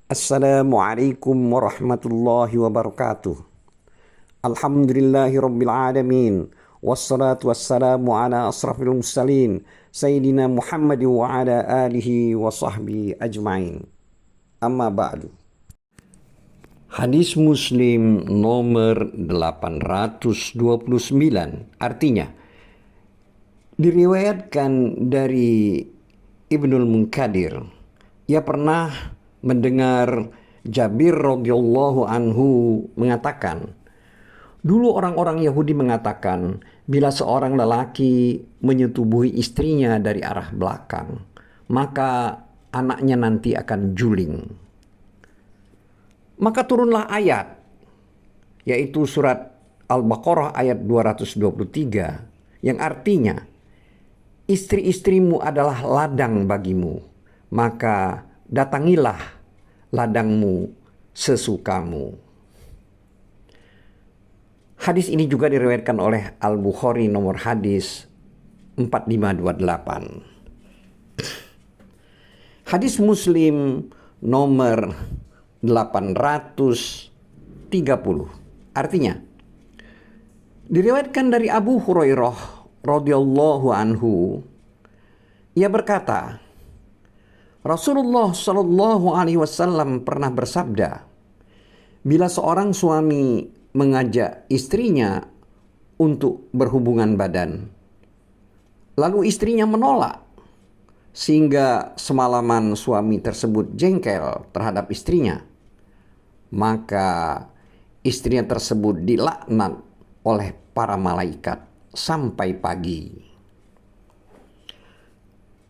Assalamualaikum warahmatullahi wabarakatuh. Alhamdulillahi rabbil alamin. Wassalatu wassalamu ala asrafil mursalin Sayyidina Muhammad wa ala alihi wa sahbihi ajma'in. Amma ba'du. Hadis Muslim nomor 829. Artinya, diriwayatkan dari Ibnul Munkadir. Ia pernah mendengar Jabir radhiyallahu anhu mengatakan, dulu orang-orang Yahudi mengatakan, bila seorang lelaki menyetubuhi istrinya dari arah belakang, maka anaknya nanti akan juling. Maka turunlah ayat, yaitu surat Al-Baqarah ayat 223, yang artinya, istri-istrimu adalah ladang bagimu, maka datangilah ladangmu sesukamu. Hadis ini juga diriwayatkan oleh Al-Bukhari nomor hadis 4528. Hadis Muslim nomor 830. Artinya, diriwayatkan dari Abu Hurairah radhiyallahu anhu, ia berkata, Rasulullah Shallallahu Alaihi Wasallam pernah bersabda, bila seorang suami mengajak istrinya untuk berhubungan badan, lalu istrinya menolak, sehingga semalaman suami tersebut jengkel terhadap istrinya, maka istrinya tersebut dilaknat oleh para malaikat sampai pagi.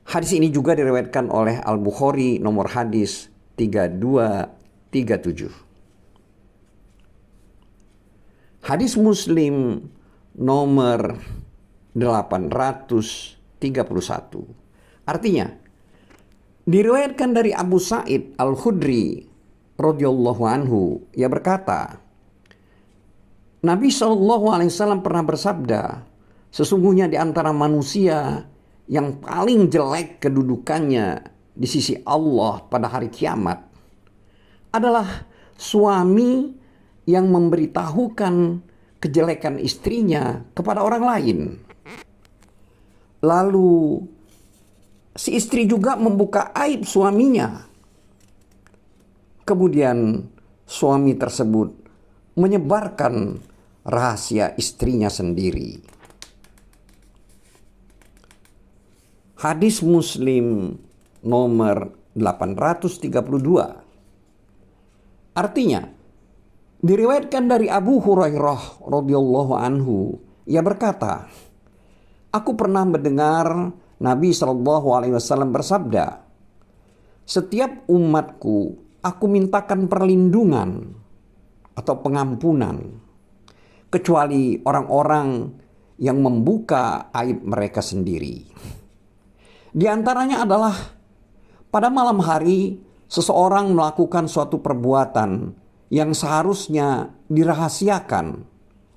Hadis ini juga diriwayatkan oleh Al-Bukhari nomor hadis 3237. Hadis Muslim nomor 831. Artinya, diriwayatkan dari Abu Sa'id Al-Khudri radhiyallahu anhu, ia berkata, Nabi SAW pernah bersabda, sesungguhnya di antara manusia yang paling jelek kedudukannya di sisi Allah pada hari kiamat adalah suami yang memberitahukan kejelekan istrinya kepada orang lain. Lalu si istri juga membuka aib suaminya. Kemudian suami tersebut menyebarkan rahasia istrinya sendiri. Hadis Muslim nomor 832. Artinya, diriwayatkan dari Abu Hurairah radhiyallahu anhu, ia berkata, aku pernah mendengar Nabi SAW bersabda, setiap umatku aku mintakan perlindungan atau pengampunan, kecuali orang-orang yang membuka aib mereka sendiri. Di antaranya adalah pada malam hari seseorang melakukan suatu perbuatan yang seharusnya dirahasiakan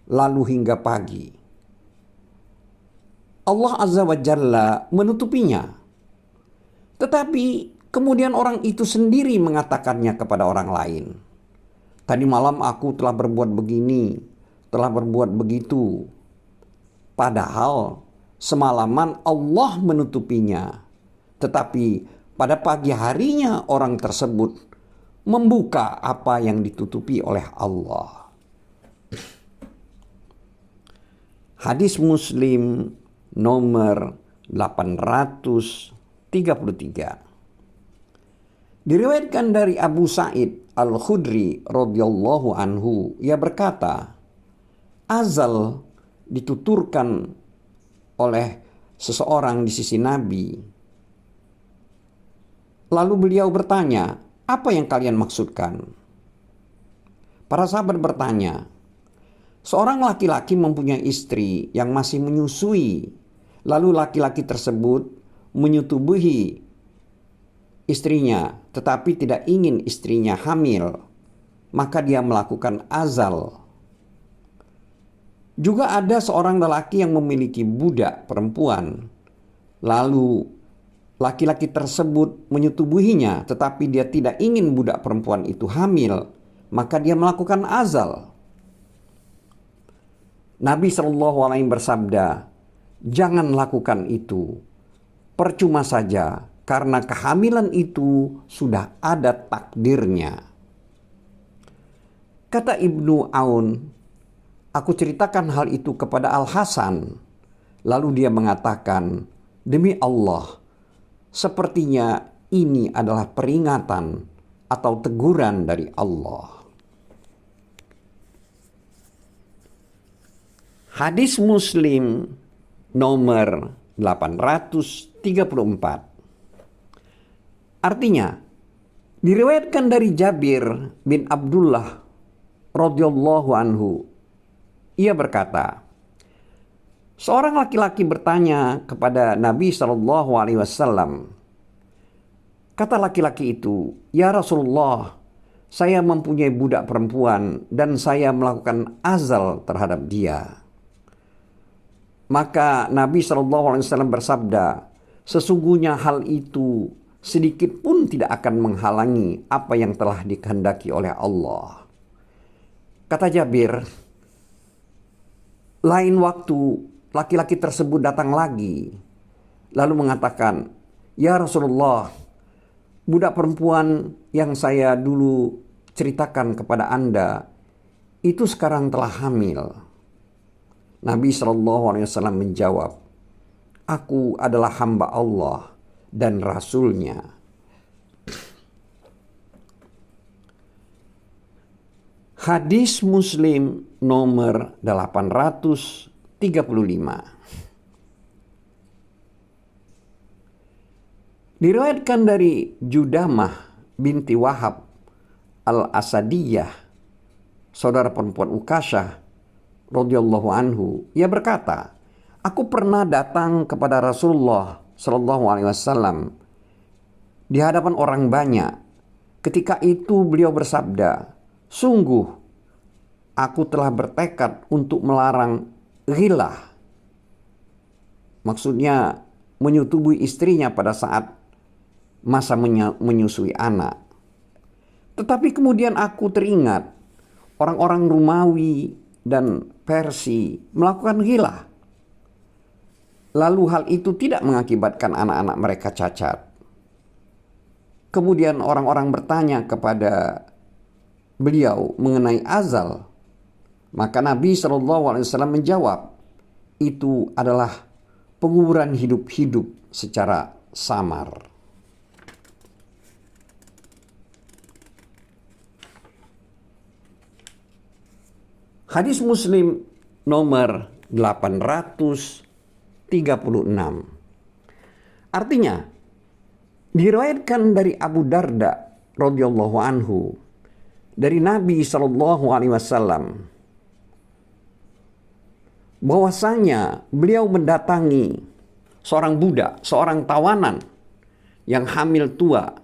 lalu hingga pagi. Allah Azza wa Jalla menutupinya. Tetapi kemudian orang itu sendiri mengatakannya kepada orang lain. Tadi malam aku telah berbuat begini, telah berbuat begitu. Padahal semalaman Allah menutupinya, tetapi pada pagi harinya orang tersebut membuka apa yang ditutupi oleh Allah. Hadis Muslim nomor 833. Diriwayatkan dari Abu Sa'id Al-Khudri radhiyallahu anhu, ia berkata, azal dituturkan oleh seseorang di sisi Nabi. Lalu beliau bertanya, apa yang kalian maksudkan? Para sahabat bertanya, seorang laki-laki mempunyai istri yang masih menyusui, lalu laki-laki tersebut menyetubuhi istrinya, tetapi tidak ingin istrinya hamil, maka dia melakukan azal. Juga ada seorang lelaki yang memiliki budak perempuan, lalu laki-laki tersebut menyetubuhinya, tetapi dia tidak ingin budak perempuan itu hamil, maka dia melakukan azal. Nabi SAW bersabda, jangan lakukan itu. Percuma saja, karena kehamilan itu sudah ada takdirnya. Kata Ibnu Aun, aku ceritakan hal itu kepada Al-Hasan. Lalu dia mengatakan, demi Allah, sepertinya ini adalah peringatan atau teguran dari Allah. Hadis Muslim nomor 834. Artinya, diriwayatkan dari Jabir bin Abdullah radhiyallahu anhu. Ia berkata, seorang laki-laki bertanya kepada Nabi SAW. Kata laki-laki itu, ya Rasulullah, saya mempunyai budak perempuan dan saya melakukan azal terhadap dia. Maka Nabi SAW bersabda, sesungguhnya hal itu sedikit pun tidak akan menghalangi apa yang telah dikehendaki oleh Allah. Kata Jabir, lain waktu laki-laki tersebut datang lagi, lalu mengatakan, ya Rasulullah, budak perempuan yang saya dulu ceritakan kepada Anda, itu sekarang telah hamil. Nabi SAW menjawab, aku adalah hamba Allah dan Rasul-Nya. Hadis Muslim nomor 835. Diriwayatkan dari Judamah binti Wahab al-Asadiyah, saudara perempuan Ukasyah radhiyallahu anhu, ia berkata, aku pernah datang kepada Rasulullah sallallahu alaihi wasallam di hadapan orang banyak. Ketika itu beliau bersabda, sungguh aku telah bertekad untuk melarang ghilah. Maksudnya menyetubui istrinya pada saat masa menyusui anak. Tetapi kemudian aku teringat orang-orang Romawi dan Persia melakukan ghilah. Lalu hal itu tidak mengakibatkan anak-anak mereka cacat. Kemudian orang-orang bertanya kepada beliau mengenai azal. Maka Nabi SAW menjawab, itu adalah penguburan hidup-hidup secara samar. Hadis Muslim nomor 836. Artinya, diriwayatkan dari Abu Darda radhiyallahu anhu dari Nabi SAW bahwasanya beliau mendatangi seorang budak, seorang tawanan yang hamil tua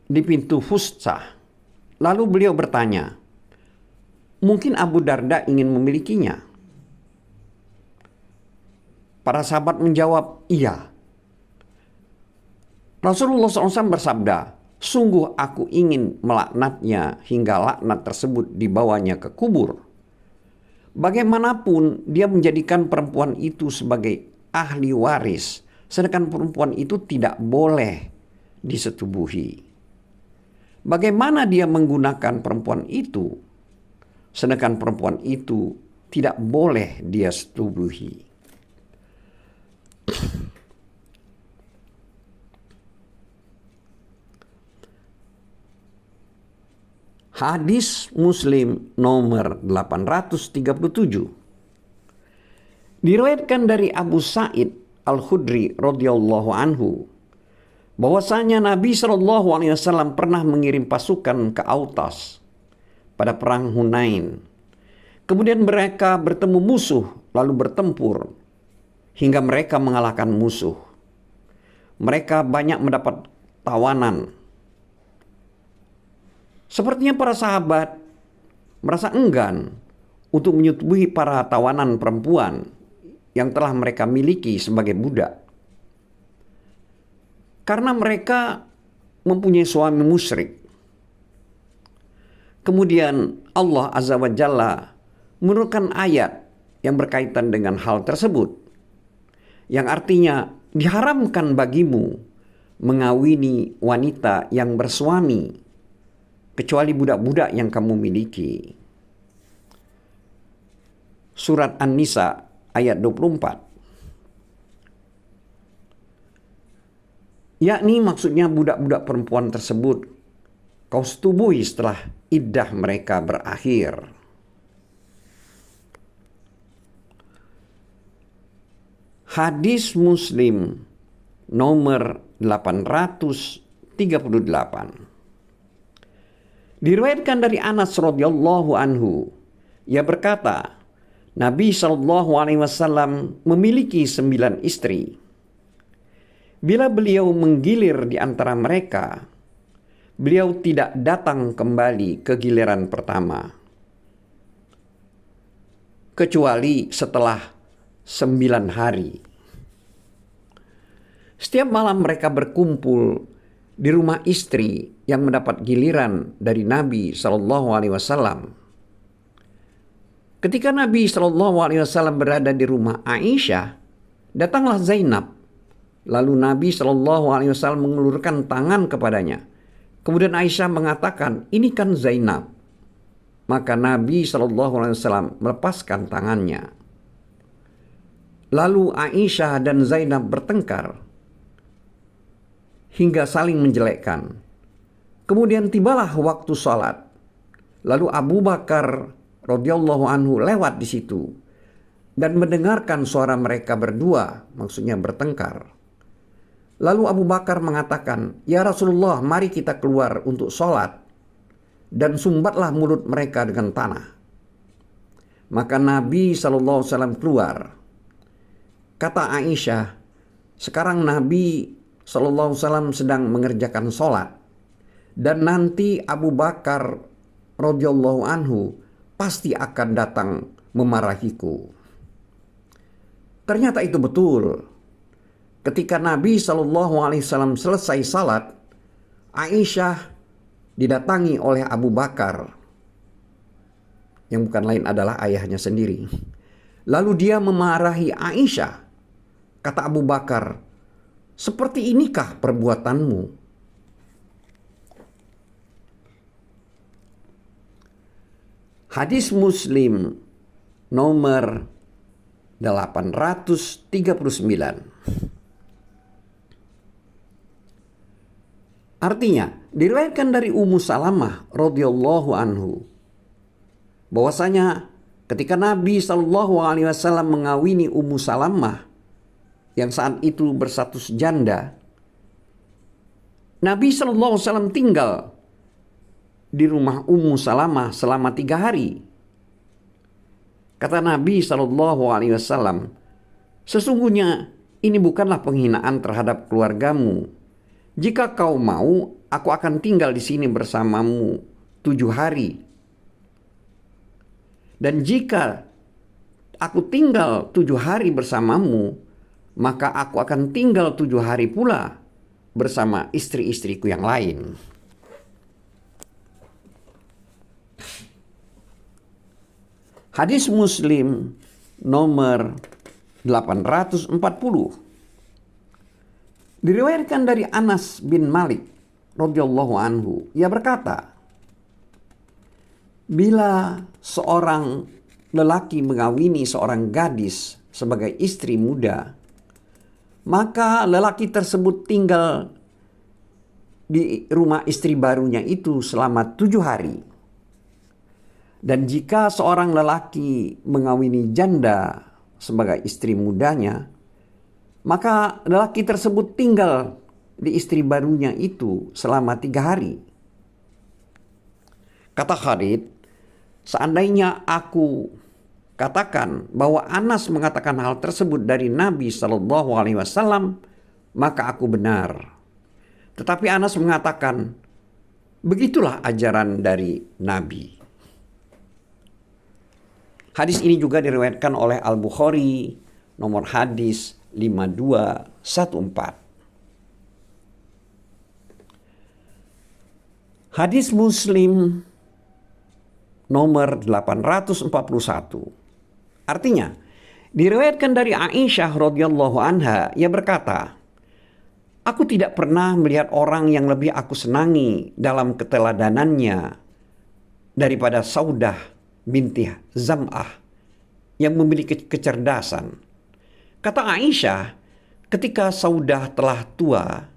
di pintu Fuscah. Lalu beliau bertanya, mungkin Abu Darda ingin memilikinya? Para sahabat menjawab, iya. Rasulullah SAW bersabda, sungguh aku ingin melaknatnya hingga laknat tersebut dibawanya ke kubur. Bagaimanapun dia menjadikan perempuan itu sebagai ahli waris, sedangkan perempuan itu tidak boleh disetubuhi. Bagaimana dia menggunakan perempuan itu, sedangkan perempuan itu tidak boleh dia setubuhi. Hadis Muslim nomor 837. Diriwayatkan dari Abu Sa'id Al-Khudri radhiyallahu anhu bahwasanya Nabi SAW pernah mengirim pasukan ke Autas pada perang Hunain. Kemudian mereka bertemu musuh lalu bertempur hingga mereka mengalahkan musuh. Mereka banyak mendapat tawanan. Sepertinya para sahabat merasa enggan untuk menyetubuhi para tawanan perempuan yang telah mereka miliki sebagai budak. karena mereka mempunyai suami musyrik. Kemudian Allah Azza wa Jalla menurunkan ayat yang berkaitan dengan hal tersebut, yang artinya diharamkan bagimu mengawini wanita yang bersuami kecuali budak-budak yang kamu miliki. Surat An-Nisa ayat 24. Yakni maksudnya budak-budak perempuan tersebut kau setubuhi setelah iddah mereka berakhir. Hadis Muslim nomor 838. Diriwayatkan dari Anas radhiyallahu anhu, ia berkata, Nabi SAW memiliki 9 istri. Bila beliau menggilir di antara mereka, beliau tidak datang kembali ke giliran pertama, kecuali setelah 9 hari. Setiap malam mereka berkumpul di rumah istri yang mendapat giliran dari Nabi SAW. Ketika Nabi SAW berada di rumah Aisyah, datanglah Zainab. Lalu Nabi SAW mengulurkan tangan kepadanya. Kemudian Aisyah mengatakan, ini kan Zainab. Maka Nabi SAW melepaskan tangannya. Lalu Aisyah dan Zainab bertengkar hingga saling menjelekkan. Kemudian tibalah waktu sholat. Lalu Abu Bakar radhiyallahu anhu lewat di situ dan mendengarkan suara mereka berdua, maksudnya bertengkar. Lalu Abu Bakar mengatakan, ya Rasulullah, mari kita keluar untuk sholat dan sumbatlah mulut mereka dengan tanah. Maka Nabi SAW keluar. Kata Aisyah, sekarang Nabi SAW sedang mengerjakan sholat dan nanti Abu Bakar radhiyallahu anhu pasti akan datang memarahiku. Ternyata itu betul. Ketika Nabi SAW selesai salat, Aisyah didatangi oleh Abu Bakar, yang bukan lain adalah ayahnya sendiri. Lalu dia memarahi Aisyah. Kata Abu Bakar, seperti inikah perbuatanmu? Hadis Muslim nomor 839. Artinya, diriwayatkan dari Ummu Salamah radhiyallahu anhu bahwasanya ketika Nabi SAW mengawini Ummu Salamah yang saat itu berstatus janda, Nabi SAW tinggal di rumah Ummu Salamah selama 3 hari. Kata Nabi SAW, sesungguhnya ini bukanlah penghinaan terhadap keluargamu. Jika kau mau, aku akan tinggal di sini bersamamu 7 hari. Dan jika aku tinggal 7 hari bersamamu, maka aku akan tinggal 7 hari pula bersama istri-istriku yang lain. Hadis Muslim nomor 840. Diriwayatkan dari Anas bin Malik radhiyallahu anhu, ia berkata, bila seorang lelaki mengawini seorang gadis sebagai istri muda, maka lelaki tersebut tinggal di rumah istri barunya itu selama 7 hari. Dan jika seorang lelaki mengawini janda sebagai istri mudanya, maka lelaki tersebut tinggal di istri barunya itu selama 3 hari. Kata Khalid, seandainya aku katakan bahwa Anas mengatakan hal tersebut dari Nabi SAW, maka aku benar. Tetapi Anas mengatakan, begitulah ajaran dari Nabi. Hadis ini juga diriwayatkan oleh Al-Bukhari, nomor hadis 5214. Hadis Muslim nomor 841. Artinya, diriwayatkan dari Aisyah radhiyallahu anha, ia berkata, "Aku tidak pernah melihat orang yang lebih aku senangi dalam keteladanannya daripada Saudah binti Zam'ah yang memiliki kecerdasan." Kata Aisyah, ketika Saudah telah tua,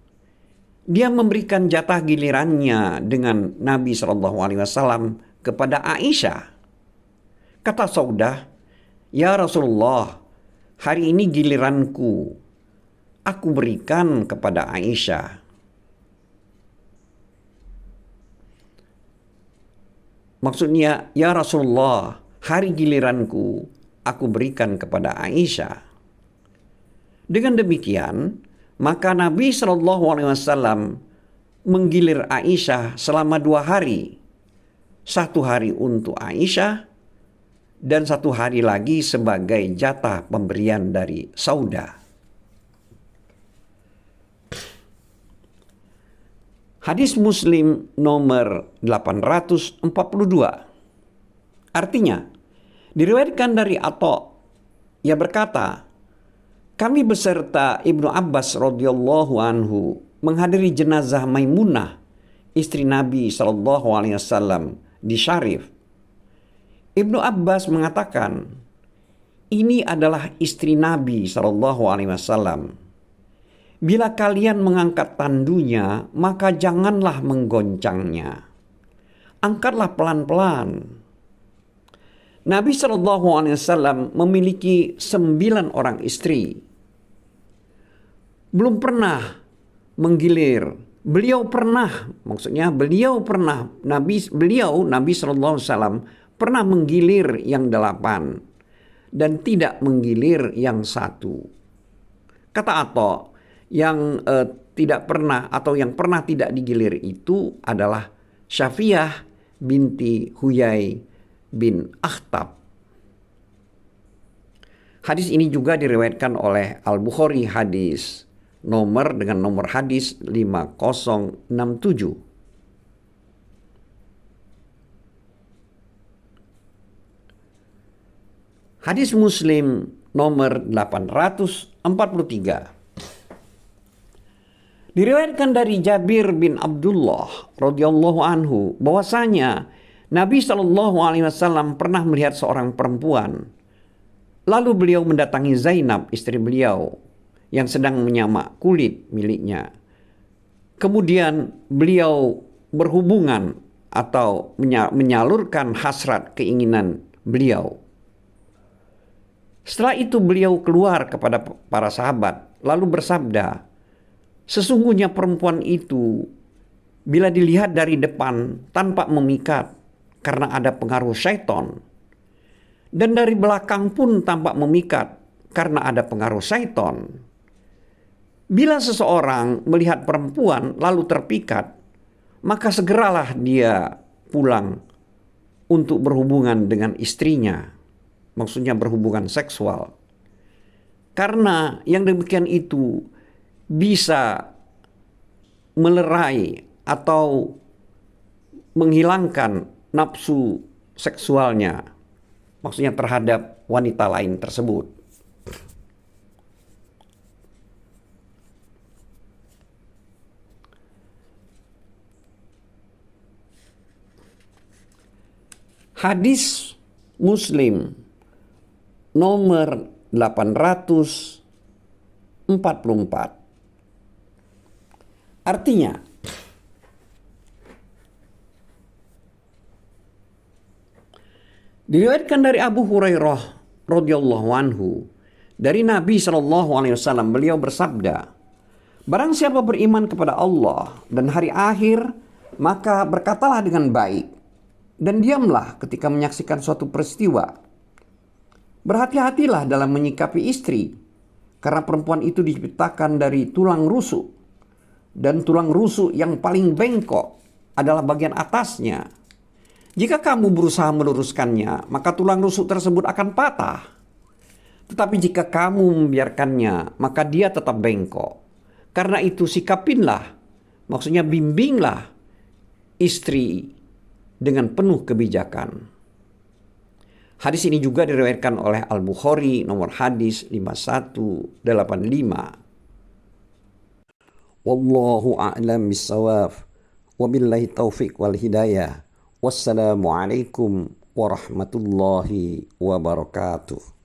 dia memberikan jatah gilirannya dengan Nabi SAW kepada Aisyah. Kata Saudah, "Ya Rasulullah, hari ini giliranku. Aku berikan kepada Aisyah." Maksudnya, "Ya Rasulullah, hari giliranku, aku berikan kepada Aisyah." Dengan demikian, maka Nabi SAW menggilir Aisyah selama 2 hari. 1 hari untuk Aisyah dan 1 hari lagi sebagai jatah pemberian dari Saudah. Hadis Muslim nomor 842. Artinya, diriwayatkan dari Atha, ia berkata, "Kami beserta Ibnu Abbas radhiyallahu anhu menghadiri jenazah Maimunah, istri Nabi SAW di Syarif. Ibnu Abbas mengatakan, ini adalah istri Nabi SAW. Bila kalian mengangkat tandunya, maka janganlah menggoncangnya. Angkatlah pelan-pelan. Nabi SAW memiliki 9 orang istri. Belum pernah menggilir. Beliau pernah Nabi SAW pernah menggilir yang 8 dan tidak menggilir yang 1. Kata Atha, yang tidak pernah atau yang pernah tidak digilir itu adalah Syafiyah binti Huyai bin Akhtab. Hadis ini juga diriwayatkan oleh Al-Bukhari dengan nomor hadis 5067. Hadis Muslim nomor 843. Diriwayatkan dari Jabir bin Abdullah radhiyallahu anhu bahwasanya Nabi SAW pernah melihat seorang perempuan. Lalu beliau mendatangi Zainab, istri beliau, yang sedang menyamak kulit miliknya. Kemudian beliau berhubungan atau menyalurkan hasrat keinginan beliau. Setelah itu beliau keluar kepada para sahabat lalu bersabda, "Sesungguhnya perempuan itu bila dilihat dari depan tampak memikat karena ada pengaruh syaitan, dan dari belakang pun tampak memikat karena ada pengaruh syaitan. Bila seseorang melihat perempuan lalu terpikat, maka segeralah dia pulang untuk berhubungan dengan istrinya." Maksudnya berhubungan seksual. Karena yang demikian itu bisa melerai atau menghilangkan nafsu seksualnya. Maksudnya terhadap wanita lain tersebut. Hadis Muslim nomor 844. Artinya, diriwayatkan dari Abu Hurairah radhiyallahu anhu dari Nabi SAW, beliau bersabda, "Barang siapa beriman kepada Allah dan hari akhir, maka berkatalah dengan baik dan diamlah ketika menyaksikan suatu peristiwa. Berhati-hatilah dalam menyikapi istri, karena perempuan itu diciptakan dari tulang rusuk, dan tulang rusuk yang paling bengkok adalah bagian atasnya. Jika kamu berusaha meluruskannya, maka tulang rusuk tersebut akan patah. Tetapi jika kamu membiarkannya, maka dia tetap bengkok. Karena itu sikapinlah, maksudnya bimbinglah istri dengan penuh kebijakan. Hadis ini juga diriwayatkan oleh Al-Bukhari nomor hadis 5185. Wallahu a'lam bissawab. Wabillahi taufiq wal hidayah. Wassalamualaikum warahmatullahi wabarakatuh.